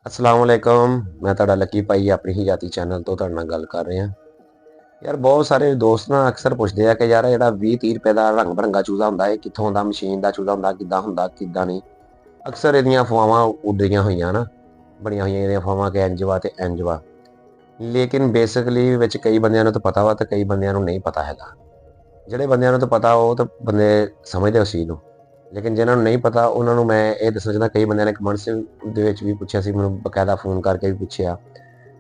अस्सलाम वालेकुम। मैं ਤੁਹਾਡਾ ਲੱਕੀ ਭਾਈ ਆਪਣੀ ਹੀ ਜਾਤੀ ਚੈਨਲ ਤੋਂ ਤੁਹਾਡੇ ਨਾਲ ਗੱਲ ਕਰ ਰਿਹਾ। ਯਾਰ ਬਹੁਤ ਸਾਰੇ ਦੋਸਤ ਨਾ ਅਕਸਰ ਪੁੱਛਦੇ ਆ ਕਿ ਯਾਰ ਜਿਹੜਾ 20-30 ਰੁਪਏ ਦਾ ਰੰਗ ਬਰੰਗਾ ਚੂਜ਼ਾ ਹੁੰਦਾ ਇਹ ਕਿੱਥੋਂ ਦਾ, ਮਸ਼ੀਨ ਦਾ ਚੂਜ਼ਾ ਹੁੰਦਾ ਕਿੱਦਾਂ ਨਹੀਂ। ਅਕਸਰ ਇਹਦੀਆਂ ਅਫਵਾਹਾਂ ਉੱਡੀਆਂ ਹੋਈਆਂ ਨਾ, ਬਣੀਆਂ ਹੋਈਆਂ ਇਹਦੀਆਂ ਅਫਵਾਹਾਂ ਕਿ ਇੰਝ ਵਾ ਤੇ ਇੰਝ ਵਾ। ਲੇਕਿਨ ਬੇਸਿਕਲੀ ਵਿੱਚ ਕਈ ਬੰਦਿਆਂ ਨੂੰ ਤਾਂ ਪਤਾ ਵਾ ਤੇ ਕਈ ਬੰਦਿਆਂ ਨੂੰ ਨਹੀਂ ਪਤਾ ਹੈਗਾ। ਜਿਹੜੇ ਬੰਦਿਆਂ ਨੂੰ ਤਾਂ ਪਤਾ ਉਹ ਤਾਂ ਬੰਦੇ ਸਮਝਦੇ ਉਸ ਚੀਜ਼ ਨੂੰ, ਲੇਕਿਨ ਜਿਨ੍ਹਾਂ ਨੂੰ ਨਹੀਂ ਪਤਾ ਉਹਨਾਂ ਨੂੰ ਮੈਂ ਇਹ ਦੱਸਣਾ ਚਾਹੁੰਦਾ। ਕਈ ਬੰਦਿਆਂ ਨੇ ਕਮੈਂਟਸ ਦੇ ਵਿੱਚ ਵੀ ਪੁੱਛਿਆ ਸੀ, ਮੈਨੂੰ ਬਕਾਇਦਾ ਫੋਨ ਕਰਕੇ ਵੀ ਪੁੱਛਿਆ,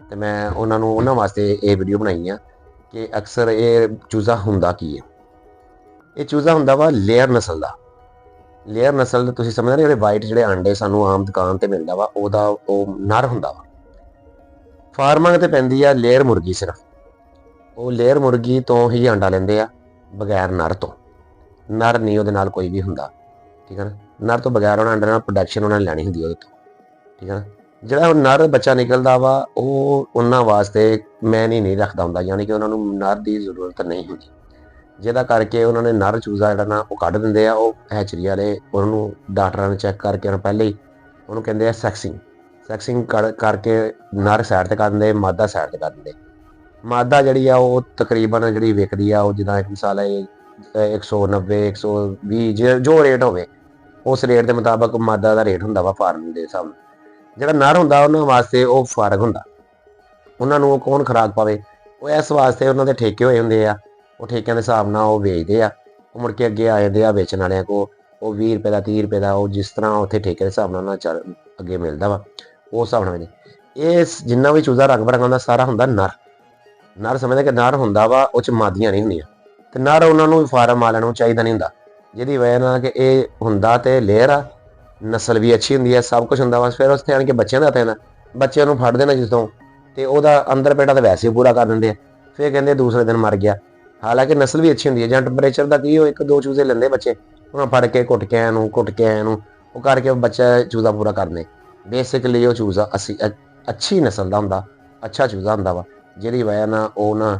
ਤੇ ਮੈਂ ਉਹਨਾਂ ਵਾਸਤੇ ਇਹ ਵੀਡੀਓ ਬਣਾਈ ਆ ਕਿ ਅਕਸਰ ਇਹ ਚੂਜ਼ਾ ਹੁੰਦਾ ਕੀ ਹੈ। ਇਹ ਚੂਜ਼ਾ ਹੁੰਦਾ ਵਾ ਲੇਅਰ ਨਸਲ ਦਾ। ਲੇਅਰ ਨਸਲ ਤੁਸੀਂ ਸਮਝਦੇ ਜਿਹੜੇ ਵਾਈਟ ਜਿਹੜੇ ਆਂਡੇ ਸਾਨੂੰ ਆਮ ਦੁਕਾਨ ਤੇ ਮਿਲਦਾ ਵਾ ਉਹਦਾ ਉਹ ਨਰ ਹੁੰਦਾ ਵਾ। ਫਾਰਮਾਂ ਤੇ ਪੈਂਦੀ ਆ ਲੇਅਰ ਮੁਰਗੀ, ਸਿਰਫ ਉਹ ਲੇਅਰ ਮੁਰਗੀ ਤੋਂ ਹੀ ਆਂਡਾ ਲੈਂਦੇ ਆ, ਬਗੈਰ ਨਰ ਤੋਂ। ਨਰ ਨਹੀਂ ਉਹਦੇ ਨਾਲ ਕੋਈ ਵੀ ਹੁੰਦਾ, ਠੀਕ ਹੈ ਨਾ। ਨਰ ਤੋਂ ਬਗੈਰ ਉਹਨਾਂ ਅੰਡਰ ਨਾਲ ਪ੍ਰੋਡਕਸ਼ਨ ਉਹਨਾਂ ਨੇ ਲੈਣੀ ਹੁੰਦੀ ਉਹਦੇ ਤੋਂ, ਠੀਕ ਹੈ ਨਾ। ਜਿਹੜਾ ਉਹ ਨਰ ਬੱਚਾ ਨਿਕਲਦਾ ਵਾ ਉਹ ਉਹਨਾਂ ਵਾਸਤੇ ਮੈਂ ਨਹੀਂ ਰੱਖਦਾ ਹੁੰਦਾ, ਯਾਨੀ ਕਿ ਉਹਨਾਂ ਨੂੰ ਨਰ ਦੀ ਜ਼ਰੂਰਤ ਨਹੀਂ ਹੁੰਦੀ, ਜਿਹਦਾ ਕਰਕੇ ਉਹਨਾਂ ਨੇ ਨਰ ਚੂਜ਼ਾ ਜਿਹੜਾ ਨਾ ਉਹ ਕੱਢ ਦਿੰਦੇ ਆ। ਉਹ ਹੈਚਰੀ ਵਾਲੇ ਉਹਨੂੰ ਡਾਕਟਰਾਂ ਨੇ ਚੈੱਕ ਕਰਕੇ ਉਹਨਾਂ ਪਹਿਲੇ ਹੀ ਉਹਨੂੰ ਕਹਿੰਦੇ ਆ ਸੈਕਸਿੰਗ ਕਰਕੇ ਨਰ ਸਾਈਡ ਤੇ ਕਰ ਦਿੰਦੇ, ਮਾਦਾ ਸਾਈਡ ਤੇ ਕਰ ਦਿੰਦੇ। ਮਾਦਾ ਜਿਹੜੀ ਆ ਉਹ ਤਕਰੀਬਨ ਜਿਹੜੀ ਵਿਕਦੀ ਆ ਉਹ ਜਿੱਦਾਂ ਇੱਕ ਮਿਸਾਲ ਹੈ 190 120 ਜੋ ਰੇਟ ਹੋਵੇ ਉਸ ਰੇਟ ਦੇ ਮੁਤਾਬਕ ਮਾਦਾ ਦਾ ਰੇਟ ਹੁੰਦਾ ਵਾ ਫਾਰਮ ਦੇ ਹਿਸਾਬ ਨਾਲ। ਜਿਹੜਾ ਨਰ ਹੁੰਦਾ ਉਹਨਾਂ ਵਾਸਤੇ ਉਹ ਫਾਰਗ ਹੁੰਦਾ, ਉਹਨਾਂ ਨੂੰ ਉਹ ਕੌਣ ਖੁਰਾਕ ਪਾਵੇ। ਉਹ ਇਸ ਵਾਸਤੇ ਉਹਨਾਂ ਦੇ ਠੇਕੇ ਹੋਏ ਹੁੰਦੇ ਆ, ਉਹ ਠੇਕਿਆਂ ਦੇ ਹਿਸਾਬ ਨਾਲ ਉਹ ਵੇਚਦੇ ਆ। ਉਹ ਮੁੜ ਕੇ ਅੱਗੇ ਆ ਜਾਂਦੇ ਆ ਵੇਚਣ ਵਾਲਿਆਂ ਕੋਲ, ਉਹ 20 ਰੁਪਏ ਦਾ 30 ਰੁਪਏ ਦਾ ਉਹ ਜਿਸ ਤਰ੍ਹਾਂ ਉੱਥੇ ਠੇਕੇ ਦੇ ਹਿਸਾਬ ਨਾਲ ਉਹਨਾਂ ਅੱਗੇ ਮਿਲਦਾ ਵਾ ਉਸ ਹਿਸਾਬ ਨਾਲ। ਇਹ ਜਿੰਨਾ ਵੀ ਚੂਜ਼ਾ ਰੰਗ ਬਰੰਗਾ ਹੁੰਦਾ ਸਾਰਾ ਹੁੰਦਾ ਨਰ ਸਮਝਦੇ ਕਿ ਨਰ ਹੁੰਦਾ ਵਾ, ਉਹ 'ਚ ਮਾਦੀਆਂ ਨਹੀਂ ਹੁੰਦੀਆਂ। ਤੇ ਨਰ ਉਹਨਾਂ ਨੂੰ ਫਾਰਮ ਵਾਲਿਆਂ ਨੂੰ ਚਾਹੀਦਾ ਨਹੀਂ ਹੁੰਦਾ, ਜਿਹਦੀ ਵਜ੍ਹਾ ਨਾਲ ਕਿ ਇਹ ਹੁੰਦਾ ਤੇ ਲੇਅਰ ਆ, ਨਸਲ ਵੀ ਅੱਛੀ ਹੁੰਦੀ ਹੈ, ਸਭ ਕੁਝ ਹੁੰਦਾ ਵਾ। ਫਿਰ ਉੱਥੇ ਆਣ ਕੇ ਬੱਚਿਆਂ ਦਾ ਹੱਥ, ਬੱਚਿਆਂ ਨੂੰ ਫੜ ਦੇਣਾ ਜਦੋਂ, ਤੇ ਉਹਦਾ ਅੰਦਰ ਪੇਟਾ ਤਾਂ ਵੈਸੇ ਹੀ ਪੂਰਾ ਕਰ ਦਿੰਦੇ ਆ। ਫਿਰ ਕਹਿੰਦੇ ਦੂਸਰੇ ਦਿਨ ਮਰ ਗਿਆ, ਹਾਲਾਂਕਿ ਨਸਲ ਵੀ ਅੱਛੀ ਹੁੰਦੀ ਹੈ। ਜਾਂ ਟੈਂਪਰੇਚਰ ਦਾ ਕੀ, ਉਹ 1-2 ਚੂਜ਼ੇ ਲੈਂਦੇ ਬੱਚੇ, ਉਹਨਾਂ ਫੜ ਕੇ ਘੁੱਟ ਕੇ ਇਹਨੂੰ ਉਹ ਕਰਕੇ ਬੱਚਾ ਚੂਜ਼ਾ ਪੂਰਾ ਕਰਦੇ। ਬੇਸਿਕਲੀ ਉਹ ਚੂਜ਼ਾ ਅੱਛੀ ਨਸਲ ਦਾ ਹੁੰਦਾ, ਅੱਛਾ ਚੂਜ਼ਾ ਹੁੰਦਾ ਵਾ, ਜਿਹਦੀ ਵਜ੍ਹਾ ਨਾਲ ਉਹ ਨਾ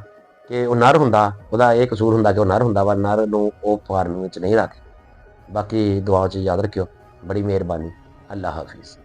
ਕਿ ਉਹ ਨਰ ਹੁੰਦਾ, ਉਹਦਾ ਇਹ ਕਸੂਰ ਹੁੰਦਾ ਕਿ ਉਹ ਨਰ ਹੁੰਦਾ ਵਾ, ਨਰ ਨੂੰ ਉਹ ਫਾਰਮ ਵਿੱਚ ਨਹੀਂ ਰੱਖਦੇ। ਬਾਕੀ ਦੁਆ 'ਚ ਯਾਦ ਰੱਖਿਓ। ਬੜੀ ਮਿਹਰਬਾਨੀ। ਅੱਲਾ ਹਾਫਿਜ਼।